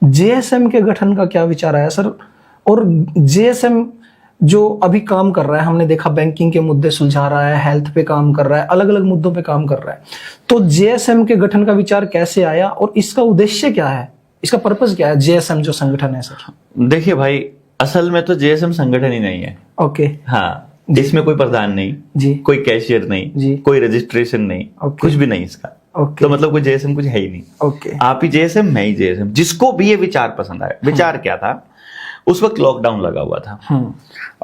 JSM के गठन का क्या विचार आया सर? और जेएसएम जो अभी काम कर रहा है, हमने देखा बैंकिंग के मुद्दे सुलझा रहा है, हेल्थ पे काम कर रहा है, अलग अलग मुद्दों पे काम कर रहा है, तो जेएसएम के गठन का विचार कैसे आया और इसका उद्देश्य क्या है, इसका पर्पस क्या है, जेएसएम जो संगठन है सर? देखिए भाई, असल में तो जेएसएम संगठन ही नहीं है। ओके। हाँ, इसमें कोई प्रधान नहीं जी, कोई कैशियर नहीं जी, कोई रजिस्ट्रेशन नहीं, कुछ भी नहीं इसका। ओके। तो मतलब कोई जेएसएम कुछ है ही नहीं। ओके। आप ही जेएसएम, मैं ही जेएसएम। जिसको भी ये विचार पसंद आया। विचार क्या था, उस वक्त लॉकडाउन लगा हुआ था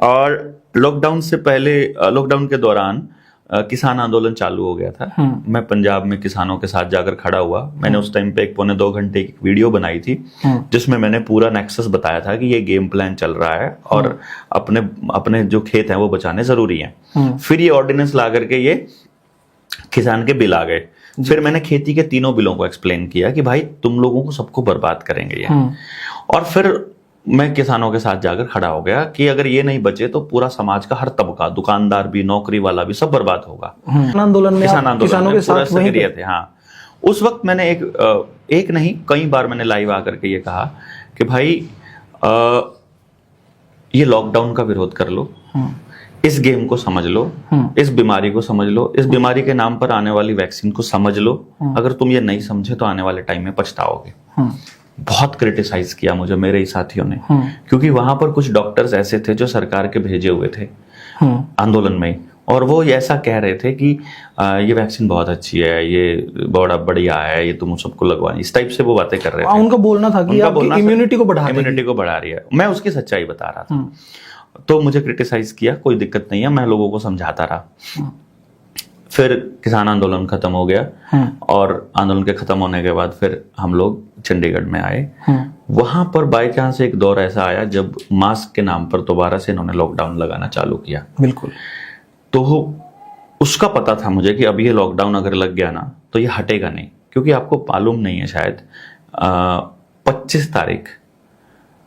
और लॉकडाउन से पहले, लॉकडाउन के दौरान किसान आंदोलन चालू हो गया था। मैं पंजाब में किसानों के साथ जाकर खड़ा हुआ। मैंने उस टाइम पे 1-2 घंटे की वीडियो बनाई थी जिसमें मैंने पूरा नेक्सस बताया था कि ये गेम प्लान चल रहा है और अपने अपने जो खेत हैं वो बचाने जरूरी हैं। फिर ये ऑर्डिनेंस ला करके ये किसान के बिल आ गए। फिर मैंने खेती के 3 बिलों को एक्सप्लेन किया कि भाई तुम लोगों को सबको बर्बाद करेंगे ये। और फिर मैं किसानों के साथ जाकर खड़ा हो गया कि अगर ये नहीं बचे तो पूरा समाज का हर तबका, दुकानदार भी, नौकरी वाला भी, सब बर्बाद होगा। आंदोलन में किसान आंदोलन किसानों में के साथ वहीं पे थे। हाँ, उस वक्त मैंने एक नहीं कई बार मैंने लाइव आकर के ये कहा कि भाई ये लॉकडाउन का विरोध कर लो, इस गेम को समझ लो, इस बीमारी को समझ लो, इस बीमारी के नाम पर आने वाली वैक्सीन को समझ लो। अगर तुम ये नहीं समझे तो आने वाले टाइम में पछताओगे। बहुत क्रिटिसाइज किया मुझे मेरे ही साथियों ने, क्योंकि वहां पर कुछ डॉक्टर्स ऐसे थे जो सरकार के भेजे हुए थे आंदोलन में, और वो ऐसा कह रहे थे कि ये वैक्सीन बहुत अच्छी है, ये बड़ा बढ़िया है, ये तुम सबको लगवाएं, इस टाइप से वो बातें कर रहे थे। उनका बोलना था कि आपकी इम्यूनिटी को बढ़ा रही है। मैं उसकी सच्चाई बता रहा था। तो मुझे क्रिटिसाइज किया, कोई दिक्कत नहीं है, मैं लोगों को समझाता रहा। फिर किसान आंदोलन खत्म हो गया और आंदोलन के खत्म होने के बाद फिर हम लोग चंडीगढ़ में आए। वहां पर बाय चांस एक दौर ऐसा आया जब मास्क के नाम पर दोबारा से इन्होंने लॉकडाउन लगाना चालू किया। बिल्कुल। तो उसका पता था मुझे कि अब ये लॉकडाउन अगर लग गया ना तो ये हटेगा नहीं, क्योंकि आपको मालूम नहीं है शायद 25 तारीख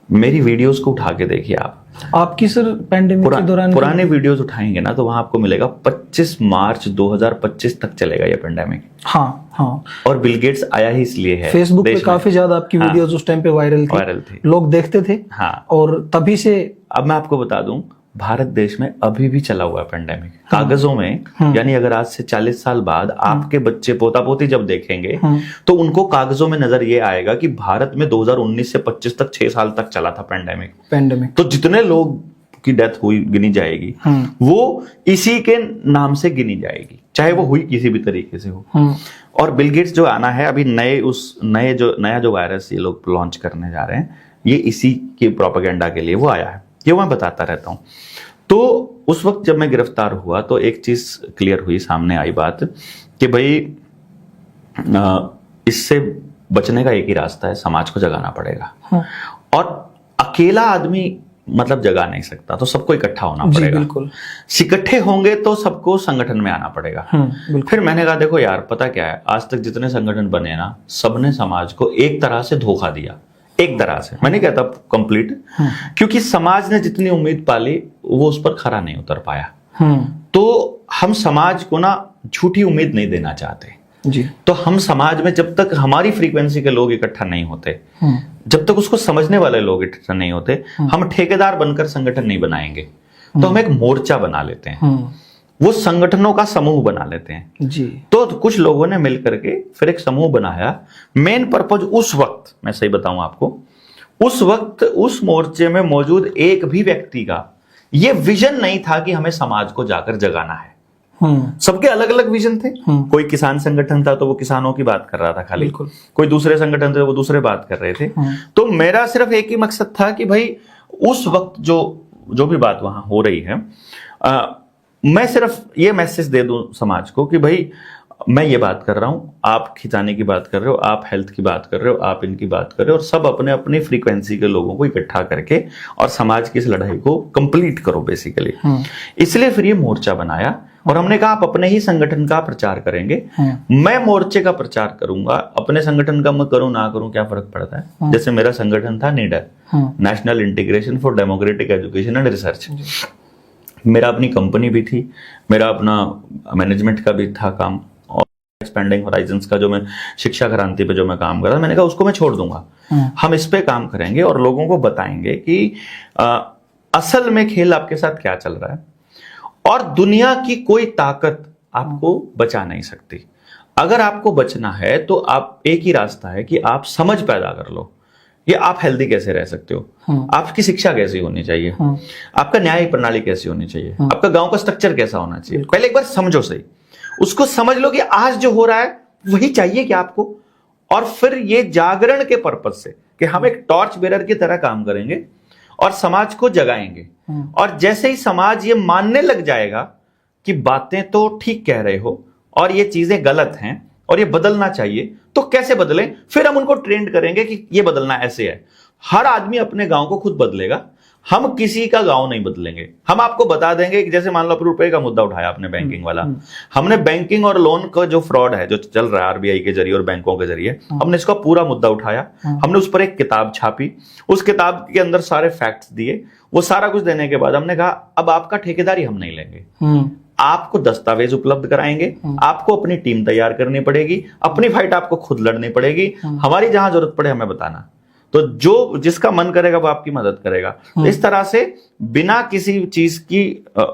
मेरी वीडियोस को उठा के देखिए आप। आपकी सर पैंडेमिक के दौरान पुराने वीडियोस उठाएंगे ना तो वहां आपको मिलेगा 25 मार्च 2025 तक चलेगा ये पैंडेमिक। हाँ। और बिल गेट्स आया ही इसलिए है। फेसबुक पे काफी ज्यादा आपकी वीडियोस उस टाइम पे वायरल थी, लोग देखते थे। हाँ। और तभी से अब मैं आपको बता दूं, भारत देश में अभी भी चला हुआ है पैंडेमिक कागजों में। यानी अगर आज से 40 साल बाद आपके बच्चे पोता पोती जब देखेंगे तो उनको कागजों में नजर ये आएगा कि भारत में 2019 से 25 तक 6 साल तक चला था पैंडेमिक। तो जितने लोग की डेथ हुई गिनी जाएगी वो इसी के नाम से गिनी जाएगी, चाहे वो हुई किसी भी तरीके से हो। और बिल गेट्स जो आना है अभी नया जो वायरस ये लोग लॉन्च करने जा रहे हैं, ये इसी के प्रोपेगेंडा के लिए वो आया है, ये मैं बताता रहता हूं। तो उस वक्त जब मैं गिरफ्तार हुआ तो एक चीज क्लियर हुई, सामने आई बात कि भाई इससे बचने का एक ही रास्ता है, समाज को जगाना पड़ेगा। और अकेला आदमी मतलब जगा नहीं सकता, तो सबको इकट्ठा होना पड़ेगा। बिल्कुल। इकट्ठे होंगे तो सबको संगठन में आना पड़ेगा। फिर मैंने कहा देखो यार, पता क्या है, आज तक जितने संगठन बने ना, सबने समाज को एक तरह से धोखा दिया। एक तरह से मैं नहीं कहता कंप्लीट, क्योंकि समाज ने जितनी उम्मीद पाली वो उस पर खरा नहीं उतर पाया। तो हम समाज को ना झूठी उम्मीद नहीं देना चाहते जी। तो हम समाज में जब तक हमारी फ्रीक्वेंसी के लोग इकट्ठा नहीं होते, जब तक उसको समझने वाले लोग इकट्ठा नहीं होते, हम ठेकेदार बनकर संगठन नहीं बनाएंगे। तो हम एक मोर्चा बना लेते हैं, वो संगठनों का समूह बना लेते हैं जी। तो कुछ लोगों ने मिल करके फिर एक समूह बनाया। मेन पर्पज उस वक्त, मैं सही बताऊं आपको, उस वक्त उस मोर्चे में मौजूद एक भी व्यक्ति का ये विजन नहीं था कि हमें समाज को जाकर जगाना है। सबके अलग अलग विजन थे। कोई किसान संगठन था तो वो किसानों की बात कर रहा था खाली, कोई दूसरे संगठन थे वो दूसरे बात कर रहे थे। तो मेरा सिर्फ एक ही मकसद था कि भाई उस वक्त जो भी बात वहां हो रही है, मैं सिर्फ ये मैसेज दे दूं समाज को कि भाई मैं ये बात कर रहा हूं, आप खिंचाने की बात कर रहे हो, आप हेल्थ की बात कर रहे हो, आप इनकी बात कर रहे हो, और सब अपने अपनी फ्रीक्वेंसी के लोगों को इकट्ठा करके और समाज की इस लड़ाई को कंप्लीट करो बेसिकली। इसलिए फिर ये मोर्चा बनाया और हमने कहा आप अपने ही संगठन का प्रचार करेंगे, मैं मोर्चे का प्रचार करूंगा, अपने संगठन का मैं करूं ना करूं क्या फर्क पड़ता है। जैसे मेरा संगठन था NIDER, national integration for democratic education and research. मेरा अपनी कंपनी भी थी, मेरा अपना मैनेजमेंट का भी था काम, और एक्सपेंडिंग होराइजन्स का जो मैं शिक्षा क्रांति पे जो मैं काम कर रहा था, मैंने कहा उसको मैं छोड़ दूंगा, हम इस पे काम करेंगे और लोगों को बताएंगे कि असल में खेल आपके साथ क्या चल रहा है और दुनिया की कोई ताकत आपको बचा नहीं सकती। अगर आपको बचना है तो आप एक ही रास्ता है कि आप समझ पैदा कर लो, ये आप हेल्दी कैसे रह सकते हो, आपकी शिक्षा कैसी होनी चाहिए, आपका न्याय प्रणाली कैसी होनी चाहिए, आपका गांव का स्ट्रक्चर कैसा होना चाहिए, पहले एक बार समझो सही, उसको समझ लो कि आज जो हो रहा है वही चाहिए कि आपको, और फिर ये जागरण के पर्पज से कि हम एक टॉर्च बेरर की तरह काम करेंगे और समाज को जगाएंगे। और जैसे ही समाज ये मानने लग जाएगा कि बातें तो ठीक कह रहे हो और ये चीजें गलत हैं और ये बदलना चाहिए, तो कैसे बदलें, फिर हम उनको ट्रेंड करेंगे कि ये बदलना ऐसे है। हर आदमी अपने गांव को खुद बदलेगा, हम किसी का गांव नहीं बदलेंगे। हम आपको बता देंगे कि जैसे मान लो रुपए का मुद्दा उठाया आपने बैंकिंग वाला, हमने बैंकिंग और लोन का जो फ्रॉड है जो चल रहा है आरबीआई के जरिए और बैंकों के जरिए, हमने इसका पूरा मुद्दा उठाया, हमने उस पर एक किताब छापी, उस किताब के अंदर सारे फैक्ट्स दिए। वो सारा कुछ देने के बाद हमने कहा अब आपका ठेकेदारी हम नहीं लेंगे, आपको दस्तावेज उपलब्ध कराएंगे, आपको अपनी टीम तैयार करनी पड़ेगी, अपनी फाइट आपको खुद लड़नी पड़ेगी, हमारी जहां जरूरत पड़े हमें बताना, तो जो जिसका मन करेगा वो आपकी मदद करेगा। तो इस तरह से बिना किसी चीज की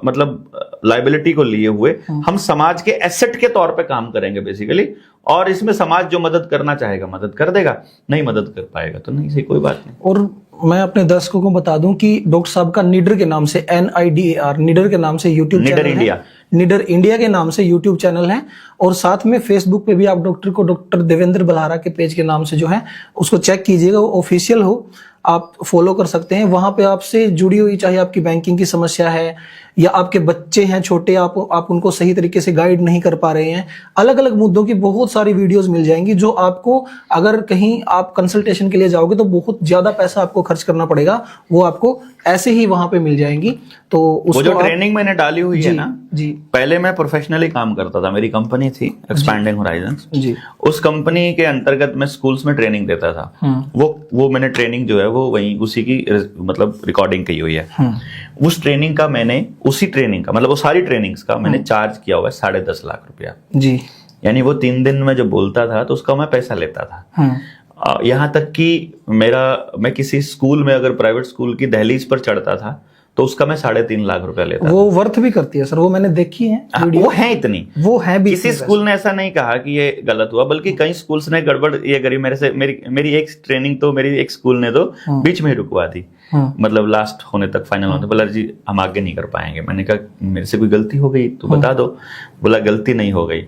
मतलब लायबिलिटी को लिए हुए हम समाज के एसेट के तौर पे काम करेंगे बेसिकली, और इसमें समाज जो मदद करना चाहेगा मदद कर देगा, नहीं मदद कर पाएगा तो नहीं, सही कोई बात नहीं। और मैं अपने दर्शकों को बता दूं कि डॉक्टर साहब का निडर के नाम से NIDAR निडर के नाम से यूट्यूब चैनल है, निडर इंडिया के नाम से यूट्यूब चैनल है, और साथ में फेसबुक पे भी आप डॉक्टर देवेंद्र बल्हारा के पेज के नाम से जो है उसको चेक कीजिएगा, वो ऑफिशियल हो, आप फॉलो कर सकते हैं। वहां पे आपसे जुड़ी हुई चाहे आपकी बैंकिंग की समस्या है या आपके बच्चे हैं छोटे, आप उनको सही तरीके से गाइड नहीं कर पा रहे हैं, अलग अलग मुद्दों की बहुत सारी वीडियोस मिल जाएंगी जो आपको, अगर कहीं आप कंसल्टेशन के लिए जाओगे तो बहुत ज्यादा पैसा आपको खर्च करना पड़ेगा, वो आपको ऐसे ही वहां पे मिल जाएंगी। तो वो जो ट्रेनिंग मैंने डाली हुई है ना जी, पहले मैं प्रोफेशनली काम करता था, मेरी कंपनी थी एक्सपैंडिंग होराइजन्स जी, उस कंपनी के अंतर्गत मैं स्कूल्स में ट्रेनिंग देता था। वो मैंने ट्रेनिंग जो है वो वहीं उसी की मतलब रिकॉर्डिंग की हुई है। उस ट्रेनिंग का मैंने उसी ट्रेनिंग का मतलब वो सारी ट्रेनिंग्स का मैंने चार्ज किया हुआ है 10.5 लाख रुपया जी, यानी वो 3 दिन में जो बोलता था तो उसका मैं पैसा लेता था। यहाँ तक कि मैं किसी स्कूल में अगर प्राइवेट स्कूल की दहलीज पर चढ़ता था तो उसका मैं 3.5 लाख रुपया लेता वो वर्थ भी करती है सर, वो मैंने देखी है वो है इतनी, वो है भी। किसी स्कूल ने ऐसा नहीं कहा कि ये गलत हुआ, बल्कि कई स्कूल्स ने गड़बड़ ये करी मेरे से। मेरी एक ट्रेनिंग तो मेरी एक स्कूल ने तो बीच में ही रुकवा दी, मतलब लास्ट होने तक, फाइनल होने, बोला जी हम आगे नहीं कर पाएंगे। मैंने कहा मेरे से कोई गलती हो गई तो बता दो। बोला गलती नहीं हो गई,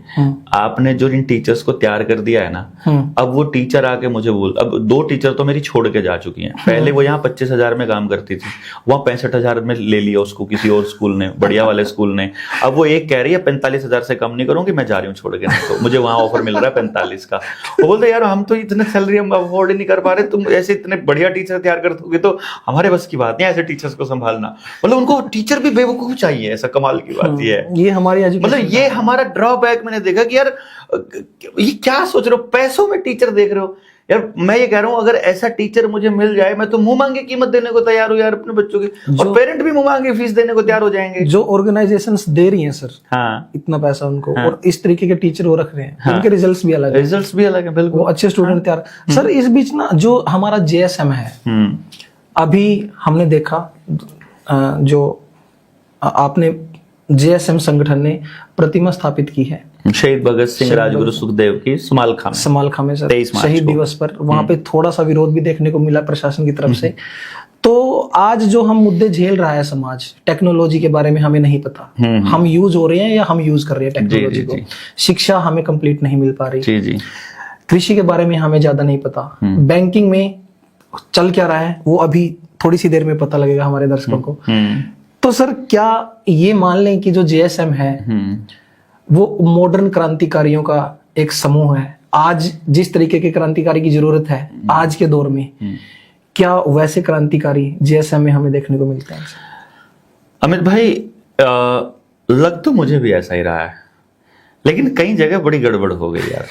आपने जो इन टीचर्स को तैयार कर दिया है ना, अब वो टीचर आके मुझे अब 2 टीचर तो मेरी छोड़ के जा चुकी हैं। पहले वो यहाँ 25,000 में काम करती थी, वहाँ 65,000 में ले लिया उसको किसी और स्कूल ने, बढ़िया वाले स्कूल ने। अब वो एक कह रही है 45,000 से कम नहीं करूंगी, मैं जा रही हूँ छोड़ के, नहीं तो मुझे वहां ऑफर मिल रहा है 45 का। वो बोलते यार हम तो इतने सैलरी हम अफोर्ड ही नहीं कर पा रहे, तुम ऐसे इतने बढ़िया टीचर तैयार कर दोगे तो हमारे बस की बात नहीं ऐसे टीचर्स को संभालना। मतलब उनको टीचर भी बेवकूफ चाहिए, ऐसा कमाल की बात ये है। ये हमारी मतलब ये हमारा ड्रॉबैक मैंने देखा कि यार ये क्या सोच रहे हो, पैसों में टीचर देख रहे हो यार। मैं ये कह रहा हूं अगर ऐसा टीचर मुझे मिल जाए मैं तो मुंह मांगे कीमत देने को तैयार हूं यार अपने बच्चों की, और पेरेंट भी मुंह मांगे फीस देने को तैयार हो जाएंगे। जो ऑर्गेनाइजेशंस दे रही हैं सर इतना पैसा उनको, और इस तरीके के टीचर वो रख रहे हैं, उनके रिजल्ट्स भी अलग है, बिल्कुल वो अच्छे स्टूडेंट तैयार। सर इस बीच ना जो हमारा JSM है, अभी हमने देखा जो आपने JSM संगठन ने प्रतिमा स्थापित की है शहीद भगत सिंह राजगुरु सुखदेव की समालखा में सर शहीद दिवस पर, वहां पे थोड़ा सा विरोध भी देखने को मिला प्रशासन की तरफ से। तो आज जो हम मुद्दे झेल रहा है समाज, टेक्नोलॉजी के बारे में हमें नहीं पता, हम यूज हो रहे हैं या हम यूज कर रहे हैं टेक्नोलॉजी को, शिक्षा हमें कंप्लीट नहीं मिल पा रही, कृषि के बारे में हमें ज्यादा नहीं पता, बैंकिंग में चल क्या रहा है वो अभी थोड़ी सी देर में पता लगेगा हमारे दर्शकों को। तो सर क्या ये मान लें कि जो JSM है वो मॉडर्न क्रांतिकारियों का एक समूह है, आज जिस तरीके के क्रांतिकारी की जरूरत है आज के दौर में, क्या वैसे क्रांतिकारी JSM में हमें देखने को मिलते हैं? अमित भाई लग तो मुझे भी ऐसा ही रहा है, लेकिन कई जगह बड़ी गड़बड़ हो गई यार।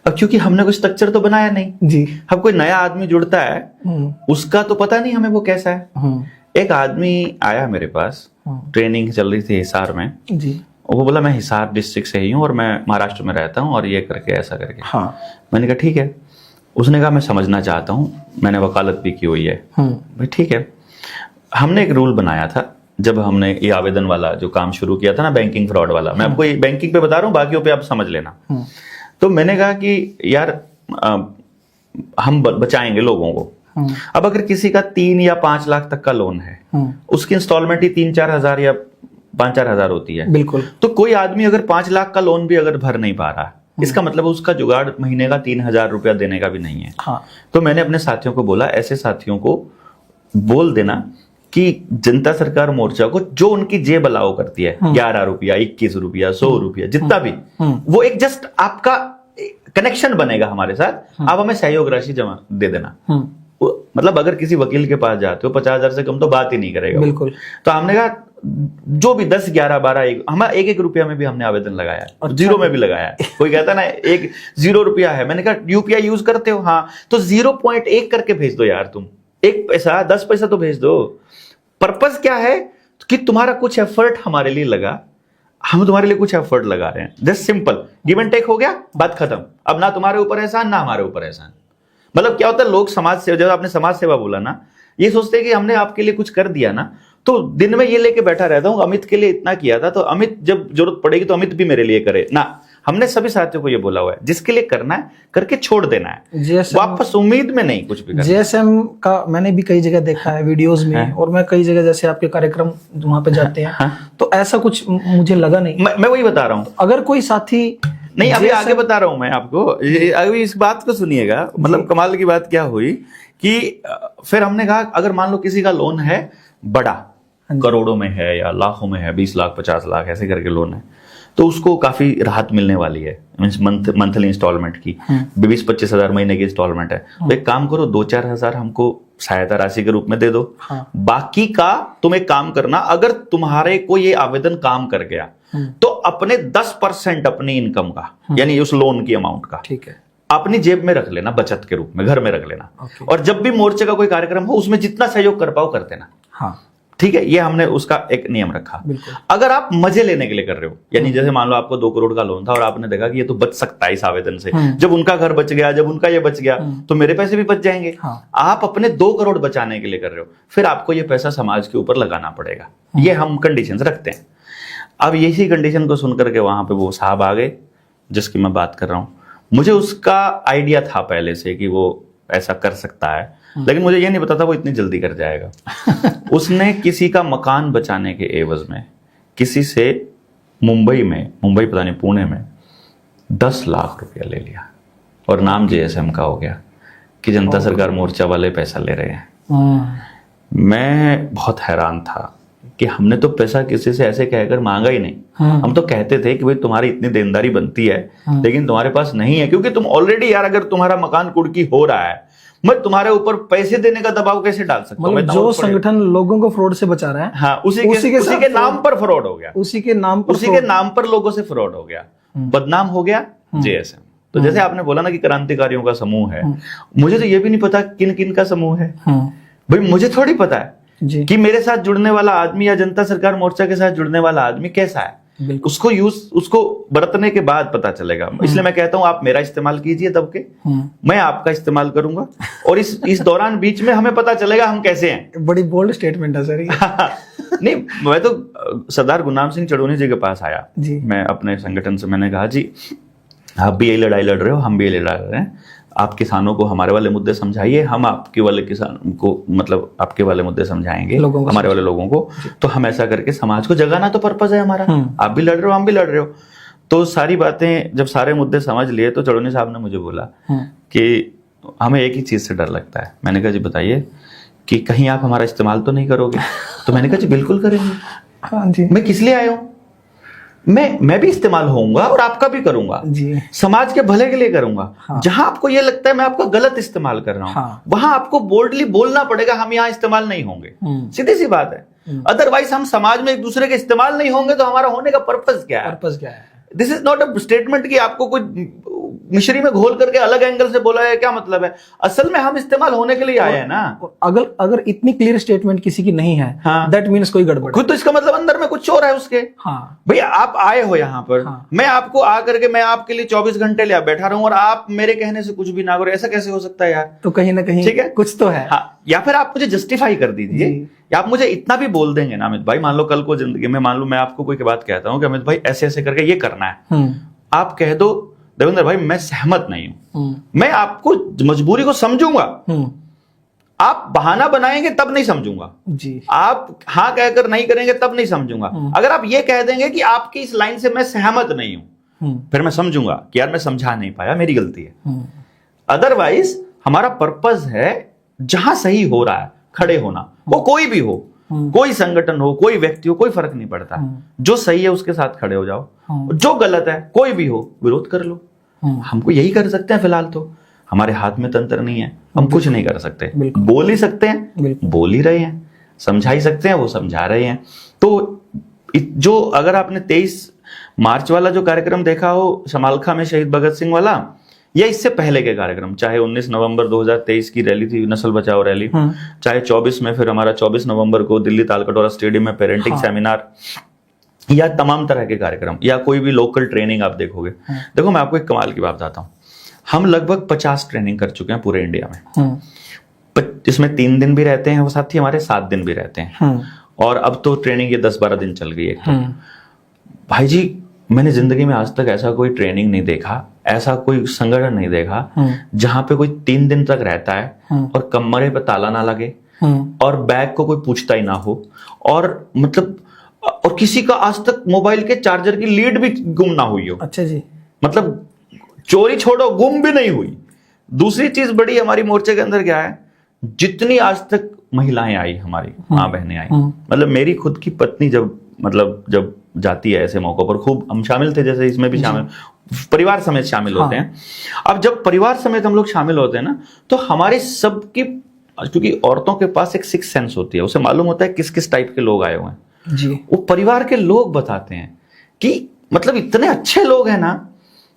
अब क्योंकि हमने कोई स्ट्रक्चर तो बनाया नहीं जी, अब कोई नया आदमी जुड़ता है उसका तो पता नहीं हमें वो कैसा है। एक आदमी आया मेरे पास, ट्रेनिंग चल रही थी हिसार में जी, और वो बोला मैं हिसार डिस्ट्रिक्ट से ही हूँ और मैं महाराष्ट्र में रहता हूँ और ये करके ऐसा करके। हाँ। मैंने कहा ठीक है। उसने कहा मैं समझना चाहता हूँ, मैंने वकालत भी की हुई है। भाई ठीक है। हमने एक रूल बनाया था जब हमने ये आवेदन वाला जो काम शुरू किया था ना, बैंकिंग फ्रॉड वाला, मैं आपको ये बैंकिंग पे बता रहा हूँ, बाकियों पे आप समझ लेना। तो मैंने कहा कि यार हम बचाएंगे लोगों को। अब अगर किसी का 3 या 5 लाख तक का लोन है, उसकी इंस्टॉलमेंट ही 3-4 हजार या 5-4 हजार होती है। बिल्कुल। तो कोई आदमी अगर 5 लाख का लोन भी अगर भर नहीं पा रहा, इसका मतलब उसका जुगाड़ महीने का 3,000 रुपया देने का भी नहीं है। हाँ। तो मैंने अपने साथियों को बोला, ऐसे साथियों को बोल देना कि जनता सरकार मोर्चा को जो उनकी जेब अलाउ करती है, 11 रुपया, 21 रुपया, 100 रुपया, जितना भी, वो एक जस्ट आपका कनेक्शन बनेगा हमारे साथ, आप हमें सहयोग राशि जमा दे देना। मतलब अगर किसी वकील के पास जाते हो 50,000 से कम तो बात ही नहीं करेगा। बिल्कुल। तो हमने कहा जो भी 10, 11, 12, हमारा 1-1 रुपया में भी हमने आवेदन लगाया, और 0 में भी लगाया। कोई कहता ना 0 रुपया है, मैंने कहा यूपीआई यूज करते हो? हाँ। तो 0.1 करके भेज दो यार, तुम 1 पैसा 10 पैसा तो भेज दो। पर्पस क्या है कि तुम्हारा कुछ एफर्ट हमारे लिए लगा, हम तुम्हारे लिए कुछ एफर्ट लगा रहे हैं। Just simple, give and take हो गया, बात खत्म। अब ना तुम्हारे ऊपर एहसान ना हमारे ऊपर एहसान। मतलब क्या होता है, लोग समाज सेवा, जब आपने समाज सेवा बोला ना, ये सोचते हैं कि हमने आपके लिए कुछ कर दिया ना, तो दिन में ये लेके बैठा रहता हूं अमित के लिए इतना किया था, तो अमित जब जरूरत पड़ेगी तो अमित भी मेरे लिए करे ना। हमने सभी साथियों को ये बोला हुआ है, जिसके लिए करना है करके छोड़ देना है, वापस उम्मीद में नहीं कुछ भी करना। जेएसएम का मैंने भी कई जगह देखा है वीडियोस में, और मैं कई जगह जैसे आपके कार्यक्रम वहां पे जाते हैं, तो ऐसा कुछ मुझे लगा नहीं। मैं वही बता रहा हूं। अगर कोई साथी नहीं, अभी आगे बता रहा हूं मैं आपको, अभी इस बात को सुनिएगा। मतलब कमाल की बात क्या हुई कि फिर हमने कहा अगर मान लो किसी का लोन है बड़ा, करोड़ों में है या लाखों में है, 20 लाख 50 लाख ऐसे करके लोन है, तो उसको काफी राहत मिलने वाली है, मींस मंथली इंस्टॉलमेंट की 20-25 हजार महीने की इंस्टॉलमेंट है। तो एक काम करो, 2-4 हजार हमको सहायता राशि के रूप में दे दो। बाकी का तुम एक काम करना, अगर तुम्हारे को ये आवेदन काम कर गया तो अपने 10% अपनी इनकम का, यानी उस लोन की अमाउंट का, ठीक है, अपनी जेब में रख लेना, बचत के रूप में घर में रख लेना। और जब भी मोर्चे का कोई कार्यक्रम हो उसमें जितना सहयोग कर पाओ कर देना। हाँ, ठीक है, ये हमने उसका एक नियम रखा। अगर आप मजे लेने के लिए कर रहे हो, यानी जैसे मान लो आपको 2 करोड़ का लोन था और आपने देखा कि ये तो बच सकता है इस आवेदन से, जब उनका घर बच गया, जब उनका ये बच गया, तो मेरे पैसे भी बच जाएंगे। आप अपने 2 करोड़ बचाने के लिए कर रहे हो, फिर आपको ये पैसा समाज के ऊपर लगाना पड़ेगा। ये हम कंडीशंस रखते हैं। अब यही कंडीशन को सुनकर के वहां पे वो साहब आ गए जिसकी मैं बात कर रहा हूं। मुझे उसका आइडिया था पहले से कि वो ऐसा कर सकता है, लेकिन मुझे ये नहीं पता था वो इतनी जल्दी कर जाएगा। उसने किसी का मकान बचाने के एवज में किसी से मुंबई पता नहीं पुणे में 10 लाख रुपया ले लिया, और नाम जेएसएम का हो गया कि जनता सरकार मोर्चा वाले पैसा ले रहे हैं। मैं बहुत हैरान था कि हमने तो पैसा किसी से ऐसे कहकर मांगा ही नहीं। हम तो कहते थे कि भाई तुम्हारी इतनी देनदारी बनती है, लेकिन तुम्हारे पास नहीं है, क्योंकि तुम ऑलरेडी यार, अगर तुम्हारा मकान कुर्की हो रहा है, मैं तुम्हारे ऊपर पैसे देने का दबाव कैसे डाल सकता हूं? जो संगठन लोगों को फ्रॉड से बचा रहा है, हाँ, उसी के नाम पर फ्रॉड हो गया, उसी के नाम पर लोगों से फ्रॉड हो गया, बदनाम हो गया जेएसएम। तो जैसे आपने बोला ना कि क्रांतिकारियों का समूह है, मुझे तो ये भी नहीं पता किन किन का समूह है। भाई मुझे थोड़ी पता है कि मेरे साथ जुड़ने वाला आदमी या जनता सरकार मोर्चा के साथ जुड़ने वाला आदमी कैसा है, उसको बरतने के बाद पता चलेगा। इसलिए मैं कहता हूं आप मेरा इस्तेमाल कीजिए दब के, मैं आपका इस्तेमाल करूंगा, और इस दौरान बीच में हमें पता चलेगा हम कैसे हैं। बड़ी बोल्ड स्टेटमेंट है सर ये। नहीं, मैं तो सरदार गुरनाम सिंह चढ़ूनी जी के पास आया जी। मैं अपने संगठन से, मैंने कहा जी आप भी यही लड़ाई लड़ रहे हो, हम भी यही लड़ाई लड़ रहे हैं, आप किसानों को हमारे वाले मुद्दे समझाइए, हम आपके वाले किसान को, मतलब आपके वाले मुद्दे समझाएंगे हमारे वाले लोगों को। तो हम ऐसा करके समाज को जगाना तो पर्पस है हमारा। आप भी लड़ रहे हो, हम भी लड़ रहे हो, तो सारी बातें जब सारे मुद्दे समझ लिए, तो चढ़ोनी साहब ने मुझे बोला कि हमें एक ही चीज से डर लगता है। मैंने कहा जी बताइए, कि कहीं आप हमारा इस्तेमाल तो नहीं करोगे? तो मैंने कहा जी बिल्कुल करेंगे। हाँ जी, मैं किस लिए आया हूँ, मैं भी इस्तेमाल होऊंगा और आपका भी करूंगा जी, समाज के भले के लिए करूंगा। हाँ। जहां आपको ये लगता है मैं आपका गलत इस्तेमाल कर रहा हूं, हाँ, वहां आपको बोल्डली बोलना पड़ेगा हम यहाँ इस्तेमाल नहीं होंगे। सीधी सी बात है। अदरवाइज हम समाज में एक दूसरे के इस्तेमाल नहीं होंगे तो हमारा होने का पर्पस क्या है? This is not a statement कि आपको कुछ मिश्री में घोल करके अलग एंगल से बोला है, क्या मतलब है? असल में हम इस्तेमाल होने के लिए आए हैं ना। अगर इतनी क्लियर स्टेटमेंट किसी की नहीं है, हाँ। दैट मीन्स कोई गड़बड़ खुद तो इसका मतलब अंदर में कुछ और है उसके। हाँ भैया आप आए हो यहाँ पर, हाँ। मैं आपको आकर के मैं आपके लिए 24 घंटे ले बैठा रहूं और आप मेरे कहने से कुछ भी ना करो, ऐसा कैसे हो सकता है यार? तो कहीं ना कहीं ठीक है, कुछ तो है। हाँ, या फिर आप मुझे जस्टिफाई कर दीजिए, या आप मुझे इतना भी बोल देंगे ना अमित भाई, मान लो कल को जिंदगी में मान लो मैं आपको कोई बात कहता हूँ कि अमित भाई ऐसे ऐसे करके ये करना है, आप कह दो देवेंद्र भाई मैं सहमत नहीं हूं, मैं आपको मजबूरी को समझूंगा, आप बहाना बनाएंगे तब नहीं समझूंगा जी, आप हाँ कहकर नहीं करेंगे तब नहीं समझूंगा। अगर आप ये कह देंगे कि आपकी इस लाइन से मैं सहमत नहीं हूं, फिर मैं समझूंगा कि यार मैं समझा नहीं पाया, मेरी गलती है। अदरवाइज हमारा पर्पस है जहां सही हो रहा है खड़े होना, वो कोई भी हो, कोई संगठन हो, कोई व्यक्ति हो, कोई फर्क नहीं पड़ता, जो सही है उसके साथ खड़े हो जाओ, जो गलत है कोई भी हो विरोध कर लो। हमको यही कर सकते हैं फिलहाल, तो हमारे हाथ में तंत्र नहीं है, हम कुछ नहीं कर सकते, बोल ही सकते हैं, बोल ही रहे हैं, समझा ही सकते हैं, वो समझा रहे हैं। तो जो अगर आपने 23 मार्च वाला जो कार्यक्रम देखा हो समालखा में शहीद भगत सिंह वाला, या इससे पहले के कार्यक्रम, चाहे 19 नवंबर 2023 की रैली थी नस्ल बचाओ रैली, चाहे 24 में फिर हमारा 24 नवंबर को दिल्ली तालकटोरा स्टेडियम में पेरेंटिंग सेमिनार, या तमाम तरह के कार्यक्रम, या कोई भी लोकल ट्रेनिंग आप देखोगे। देखो मैं आपको एक कमाल की बात बताता हूँ, हम लगभग 50 ट्रेनिंग कर चुके हैं पूरे इंडिया में, इसमें 3 दिन भी रहते हैं, वो साथ ही हमारे 7 दिन भी रहते हैं, और अब तो ट्रेनिंग ये 10-12 दिन चल गई है। तो भाई जी मैंने जिंदगी में आज तक ऐसा कोई ट्रेनिंग नहीं देखा, ऐसा कोई संगठन नहीं देखा जहां पे कोई 3 दिन तक रहता है और कमरे पे ताला ना लगे और बैग को कोई पूछता ही ना हो, और मतलब और किसी का आज तक मोबाइल के चार्जर की लीड भी गुम ना हुई हो। अच्छा जी, मतलब चोरी छोड़ो, गुम भी नहीं हुई। दूसरी चीज बड़ी हमारी मोर्चे के अंदर क्या है, जितनी आज तक महिलाएं आई, हमारी माँ बहनें आई, मतलब मेरी खुद की पत्नी जब जाती है ऐसे मौकों पर, खूब हम शामिल थे, जैसे इसमें भी शामिल, परिवार समेत शामिल होते हैं। अब जब परिवार समेत हम लोग शामिल होते हैं ना, तो हमारे सबकी, क्योंकि औरतों के पास एक सिक्स सेंस होती है, उसे मालूम होता है किस किस टाइप के लोग आए हुए हैं जी। वो परिवार के लोग बताते हैं कि मतलब इतने अच्छे लोग हैं ना,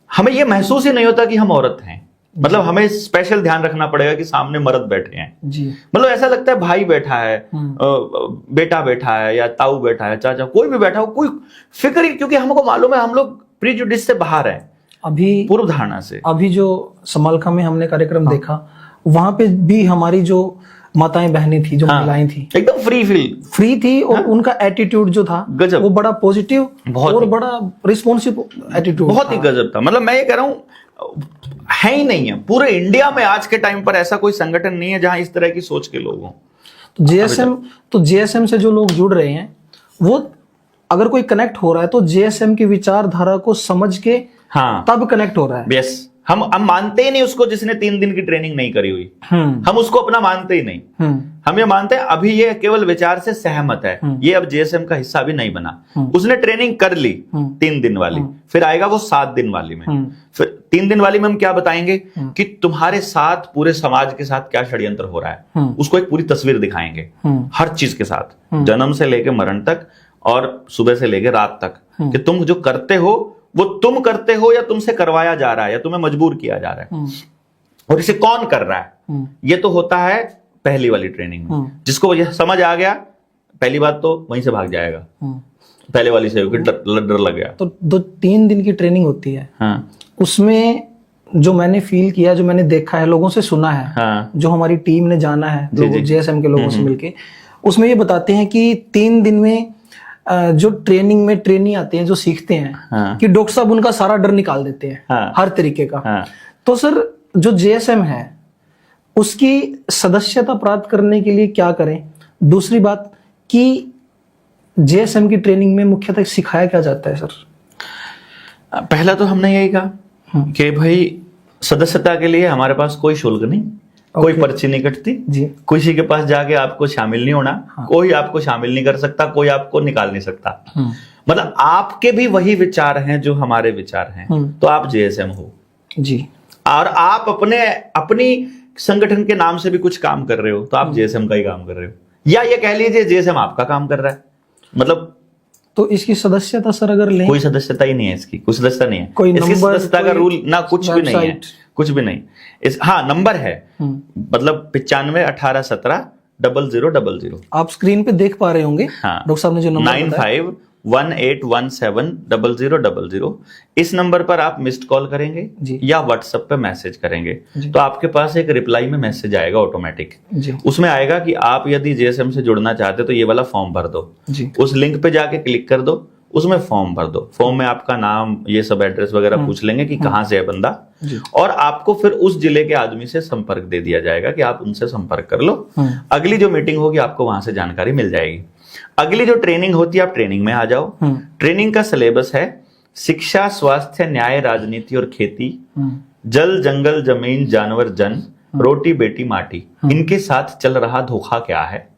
हमें ये महसूस ही नहीं होता कि हम औरत हैं, मतलब हमें स्पेशल ध्यान रखना पड़ेगा कि सामने मर्द बैठे हैं जी, मतलब ऐसा लगता है भाई बैठा है, बेटा बैठा है, या ताऊ बैठा है, चाचा, कोई भी बैठा हो, कोई फिक्र ही, क्योंकि हमको मालूम है हम लोग प्रीजुडिस से बाहर हैं, अभी पूर्व धारणा से। अभी जो समालखा में हमने कार्यक्रम देखा, वहां पे भी हमारी जो माताएं बहनें थी, जो महिलाएं थी, एकदम फ्री थी, और उनका एटीट्यूड जो था गजब, वो बड़ा पॉजिटिव और बड़ा रिस्पॉन्सिव एटीट्यूड, बहुत ही गजब था। मतलब मैं ये कह रहा हूँ है ही नहीं है पूरे इंडिया में आज के टाइम पर ऐसा कोई संगठन नहीं है जहां इस तरह की सोच के लोग हों। तो जेएसएम से जो लोग जुड़ रहे हैं, वो अगर कोई कनेक्ट हो रहा है तो जेएसएम की विचारधारा को समझ के तब कनेक्ट हो रहा है। यस, हम मानते ही नहीं उसको जिसने 3 दिन की ट्रेनिंग नहीं करी हुई, हम उसको अपना मानते ही नहीं। हम ये मानते हैं अभी ये केवल विचार से सहमत है, ये अब जेएसएम का हिस्सा भी नहीं बना। उसने ट्रेनिंग कर ली 3 दिन वाली, फिर आएगा वो 7 दिन वाली में। फिर 3 दिन वाली में हम क्या बताएंगे कि तुम्हारे साथ पूरे समाज के साथ क्या षड्यंत्र हो रहा है, उसको एक पूरी तस्वीर दिखाएंगे हर चीज के साथ, जन्म से लेके मरण तक और सुबह से लेके रात तक, कि तुम जो करते हो वो तुम करते हो या तुमसे करवाया जा रहा है या तुम्हें मजबूर किया जा रहा है, और इसे कौन कर रहा है। ये तो होता है पहली वाली ट्रेनिंग में। जिसको ये समझ आ गया, पहली बात तो वहीं से भाग जाएगा, पहले वाली से डर लग गया। तो 3 दिन की ट्रेनिंग होती है, उसमें जो मैंने फील किया, जो मैंने देखा है, लोगों से सुना है, जो हमारी टीम ने जाना है, लोगों जेएसएम के लोगों से मिलके, उसमें ये बताते हैं कि 3 दिन में जो ट्रेनिंग में ट्रेनी आते हैं, जो सीखते हैं, कि डॉक्टर साहब उनका सारा डर निकाल देते हैं हर तरीके का। तो सर जो जेएसएम है उसकी सदस्यता प्राप्त करने के लिए क्या करें? दूसरी बात कि जेएसएम की ट्रेनिंग में मुख्यतः सिखाया क्या जाता है सर? पहला तो हमने यही कहा कि भाई सदस्यता के लिए हमारे पास कोई शुल्क नहीं, कोई पर्ची नहीं कटती जी, किसी के पास जाके आपको शामिल नहीं होना, कोई आपको शामिल नहीं कर सकता, कोई आपको निकाल नहीं सकता। मतलब आपके भी वही विचार हैं जो हमारे विचार हैं, तो आप जेएसएम हो जी, और आप अपनी संगठन के नाम से भी कुछ काम कर रहे हो, तो आप जेएसएम का ही काम कर रहे हो, या ये कह लीजिए जेएसएम आपका काम कर रहा है। मतलब तो इसकी सदस्यता सर अगर लें, कोई सदस्यता ही नहीं है इसकी, कोई सदस्यता नहीं है, कोई इसकी नंबर, सदस्यता का कोई रूल ना कुछ भी नहीं है, वेबसाइट? कुछ भी नहीं। हाँ नंबर है, मतलब 9518170000। आप स्क्रीन पे देख पा रहे होंगे हाँ डॉक्टर साहब ने जो नंबर बताया। 9518170000। इस नंबर पर आप मिस्ड कॉल करेंगे जी। या व्हाट्सएप पे मैसेज करेंगे जी। तो आपके पास एक रिप्लाई में मैसेज आएगा ऑटोमेटिक। जी उसमें आएगा कि आप यदि जेएसएम से जुड़ना चाहते तो ये वाला फॉर्म भर दो। जी उस लिंक पे जाके क्लिक कर दो, उसमें फॉर्म भर दो। फॉर्म में आपका नाम, ये सब एड्रेस वगैरह पूछ लेंगे कि कहाँ से है बंदा, जी। और आपको फिर उस जिले के आदमी से संपर्क दे दिया जाएगा कि आप उनसे संपर्क कर लो। अगली जो मीटिंग होगी आपको वहां से जानकारी मिल जाएगी। अगली जो ट्रेनिंग होती है आप ट्रेनिंग में आ जाओ। ट्रेनिंग का सिलेबस है शिक्षा, स्वास्थ्य, न्याय, राजनीति और खेती, जल, जंगल, जमीन, जानवर, जन, रोटी, बेटी, माटी। इनके साथ चल रहा धोखा क्या है,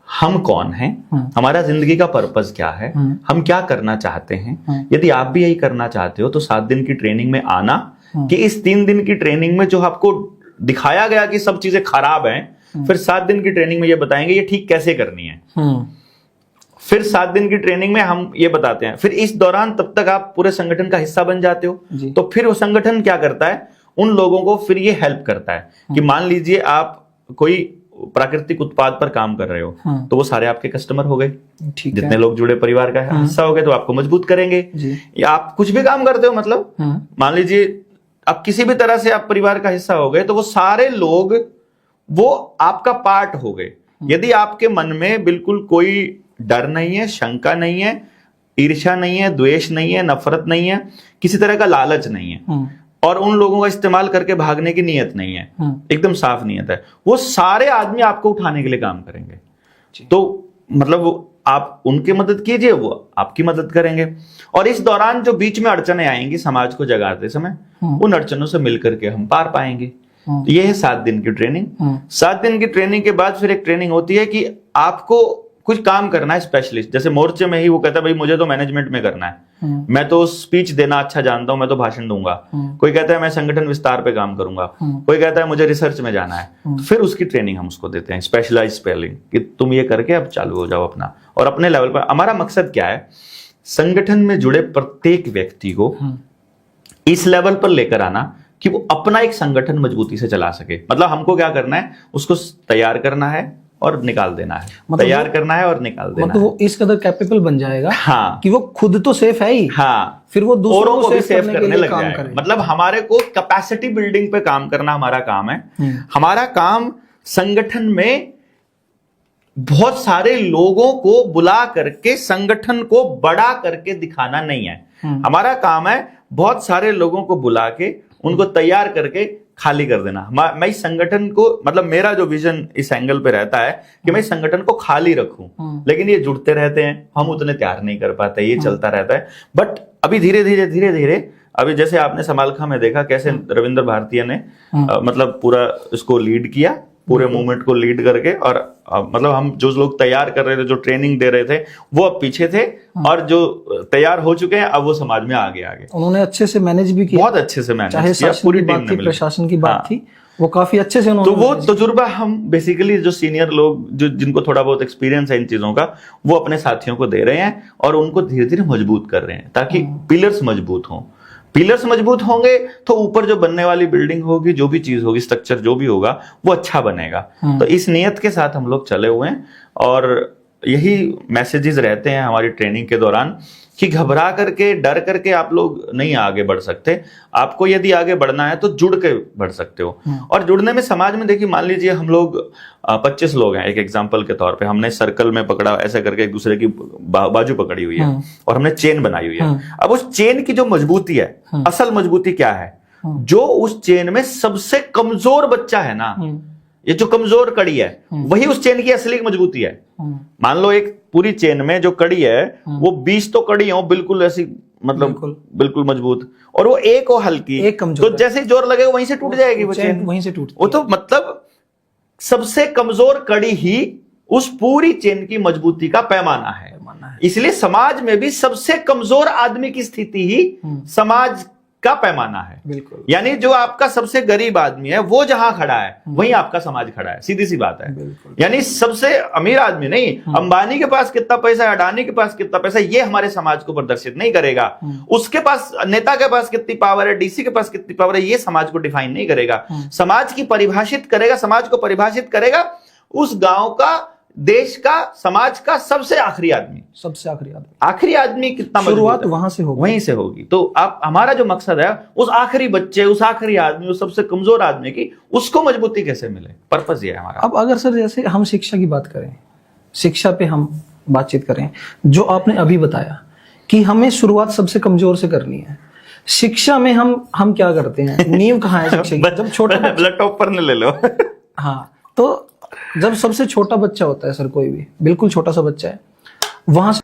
हम कौन हैं, हमारा जिंदगी का पर्पस क्या है, हम क्या करना चाहते हैं। यदि आप भी यही करना चाहते हो तो 7 दिन की ट्रेनिंग में आना, कि इस 3 दिन की ट्रेनिंग में जो आपको दिखाया गया कि सब चीजें खराब हैं, फिर 7 दिन की ट्रेनिंग में ये बताएंगे ये ठीक कैसे करनी है। फिर 7 दिन की ट्रेनिंग में हम ये बताते हैं। फिर इस दौरान तब तक आप पूरे संगठन का हिस्सा बन जाते हो, तो फिर वो संगठन क्या करता है, उन लोगों को फिर ये हेल्प करता है कि मान लीजिए आप कोई प्राकृतिक उत्पाद पर काम कर रहे हो, तो वो सारे आपके कस्टमर हो गए। जितने लोग जुड़े परिवार का हिस्सा हो गए तो आपको मजबूत करेंगे। या आप कुछ भी काम करते हो, मतलब मान लीजिए आप किसी भी तरह से आप परिवार का हिस्सा हो गए, तो वो सारे लोग वो आपका पार्ट हो गए। यदि आपके मन में बिल्कुल कोई डर नहीं है, शंका नहीं है, ईर्ष्या नहीं है, द्वेष नहीं है, नफरत नहीं है, किसी तरह का लालच नहीं है, और उन लोगों का इस्तेमाल करके भागने की नीयत नहीं है, एकदम साफ नीयत है, वो सारे आदमी आपको उठाने के लिए काम करेंगे। तो मतलब आप उनकी मदद कीजिए, वो आपकी मदद करेंगे। और इस दौरान जो बीच में अड़चने आएंगी समाज को जगाते समय, उन अड़चनों से मिलकर के हम पार पाएंगे। तो ये है 7 दिन की ट्रेनिंग। 7 दिन की ट्रेनिंग के बाद फिर एक ट्रेनिंग होती है कि आपको कुछ काम करना है स्पेशलिस्ट। जैसे मोर्चे में ही वो कहता है भाई मुझे तो मैनेजमेंट में करना है, मैं तो स्पीच देना अच्छा जानता हूं, मैं तो भाषण दूंगा। कोई कहता है मैं संगठन विस्तार पे काम करूंगा, कोई कहता है मुझे रिसर्च में जाना है। तो फिर उसकी ट्रेनिंग हम उसको देते हैं, स्पेशलाइज स्पेलिंग, कि तुम ये करके अब चालू हो जाओ अपना, और अपने लेवल पर। हमारा मकसद क्या है, संगठन में जुड़े प्रत्येक व्यक्ति को इस लेवल पर लेकर आना कि वो अपना एक संगठन मजबूती से चला सके। मतलब हमको क्या करना है, उसको तैयार करना है और निकाल देना है, मतलब तैयार करना है और निकाल देना, मतलब वो इस कदर कैपेबल बन जाएगा हाँ, कि वो खुद तो सेफ है ही, हाँ, फिर वो दूसरों को भी सेफ करने लग जाएगा। मतलब हमारे को कैपेसिटी बिल्डिंग पे काम करना हमारा काम है। हमारा काम संगठन में बहुत सारे लोगों को बुला करके संगठन को बड़ा करके दिखाना नहीं है। हमारा काम है बहुत सारे लोगों को बुला के उनको तैयार करके खाली कर देना। मैं इस संगठन को, मतलब मेरा जो विजन इस एंगल पे रहता है कि मैं इस संगठन को खाली रखूं, लेकिन ये जुड़ते रहते हैं, हम उतने तैयार नहीं कर पाते, ये चलता रहता है। बट अभी धीरे धीरे अभी जैसे आपने समालखा में देखा कैसे रविंद्र भारतीय ने मतलब पूरा इसको लीड किया, पूरे मूवमेंट को लीड करके, और मतलब हम जो लोग तैयार कर रहे थे, जो ट्रेनिंग दे रहे थे, वो अब पीछे थे, और जो तैयार हो चुके हैं अब वो समाज में आगे उन्होंने अच्छे से मैनेज भी किया, बहुत अच्छे से मैनेज किया। पूरी टीम ने, प्रशासन की बात थी, वो काफी अच्छे से उन्होंने। तो वो तजुर्बा हम बेसिकली जो सीनियर लोग जो जिनको थोड़ा बहुत एक्सपीरियंस है इन चीजों का, वो अपने साथियों को दे रहे हैं और उनको धीरे धीरे मजबूत कर रहे हैं, ताकि पिलर्स मजबूत हों। पिलर्स मजबूत होंगे तो ऊपर जो बनने वाली बिल्डिंग होगी, जो भी चीज होगी, स्ट्रक्चर जो भी होगा, वो अच्छा बनेगा। तो इस नियत के साथ हम लोग चले हुए हैं, और यही मैसेजेस रहते हैं हमारी ट्रेनिंग के दौरान कि घबरा करके, डर करके आप लोग नहीं आगे बढ़ सकते। आपको यदि आगे बढ़ना है तो जुड़ के बढ़ सकते हो। और जुड़ने में समाज में देखिए, मान लीजिए हम लोग 25 लोग हैं, एक एग्जांपल के तौर पे हमने सर्कल में पकड़ा, ऐसे करके एक दूसरे की बाजू पकड़ी हुई है और हमने चेन बनाई हुई है। अब उस चेन की जो मजबूती है, असल मजबूती क्या है, जो उस चेन में सबसे कमजोर बच्चा है ना, ये जो कमजोर कड़ी है, वही उस चेन की असली मजबूती है। मान लो एक पूरी चेन में जो कड़ी है वो 20 तो कड़ी हो बिल्कुल ऐसी, मतलब बिल्कुल मजबूत, और वो एक हो हल्की, एक कमजोर, तो जैसे जोर लगेगा वहीं से टूट जाएगी वो चेन, वहीं से टूट। वो तो मतलब सबसे कमजोर कड़ी ही उस पूरी चेन की मजबूती का पैमाना है। इसलिए समाज में भी सबसे कमजोर आदमी की स्थिति ही समाज का पैमाना है। बिल्कुल। यानी जो आपका सबसे गरीब आदमी है वो जहां खड़ा है वहीं आपका समाज खड़ा है, सीधी सी बात है। बिल्कुल। यानी सबसे अमीर आदमी नहीं, अंबानी के पास कितना पैसा है, अडानी के पास कितना पैसा है, ये हमारे समाज को प्रदर्शित नहीं करेगा। उसके पास, नेता के पास कितनी पावर है, डीसी के पास कितनी पावर है, ये समाज को डिफाइन नहीं करेगा। समाज की परिभाषित करेगा, समाज को परिभाषित करेगा उस गांव का, देश का, समाज का सबसे आखिरी आदमी। सबसे आखिरी आदमी, आखिरी आदमी कितना शुरुआत मजबूत है, वहां से होगी, वहीं से होगी। तो आप, हमारा जो मकसद है उस आखिरी बच्चे, उस आखिरी आदमी, उस सबसे कमजोर आदमी की, उसको मजबूती कैसे मिले, पर्पस ये है हमारा। अब अगर सर जैसे हम शिक्षा की बात करें, शिक्षा पे हम बातचीत करें, जो आपने अभी बताया कि हमें शुरुआत सबसे कमजोर से करनी है, शिक्षा में हम क्या करते हैं, नींव कहाँ है शिक्षा की? जब छोटा ब्लड टॉपर ने ले लो। हाँ, तो जब सबसे छोटा बच्चा होता है सर, कोई भी बिल्कुल छोटा सा बच्चा है, वहां से